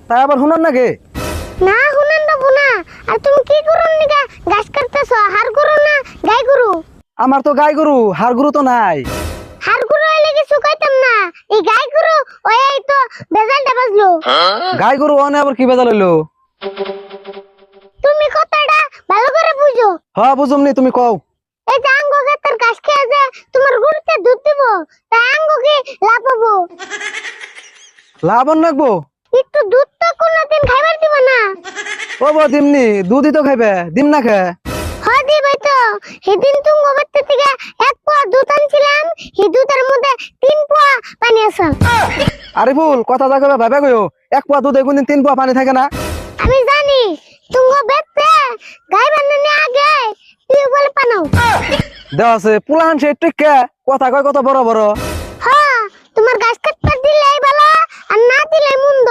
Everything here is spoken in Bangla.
তাই আবার হুনার নাকি? না হুনান দেবো না। আর তুমি কি করো নিগা গাছ কাটতেছ? হাড় গরু না গাই গরু? আমার তো গাই গরু, হাড় গরু তো নাই। হাড় গরু হইলে কি শুকাইতাম না? এই গাই গরু ওই তো বেজালটা বাজলো। গাই গরু অনে আবার কি বেজাল হইলো? তুমি কথাটা ভালো করে বুঝো। হ্যাঁ বুঝুমনি, তুমি কও। এই যে আঙ্গ গাতের ঘাস খেয়ে যে তোমার গরুতে দুধ দিব, তাই আঙ্গ কি লাভ হবো? লাবণ রাখবো? একটু দুধ তো কোনোদিন খাইবার দিব না। ও বো দিমনি, দুধই তো খাইবে, দিম না খে। হয় দিবাই তো। সেদিন তুমি গোবরতে থেকে 1 পোয়া দুধ আনছিলাম, সেই দুধের মধ্যে 3 পোয়া পানি আছে। আরে ফুল কথা যা কইবে ভাবে কইও, 1 পোয়া দুধে কোনদিন 3 পোয়া পানি থাকে না। আমি জানি তুমি বেতে গাই বানানে আগে টিউবওয়েল পানাও। দেওয়া আছে পুলাহান সে টিকে কথা কয় কত বড় বড়। হ্যাঁ, তোমার গাছ কাটতে দিলেই ভালো আর না দিলে মন্দ।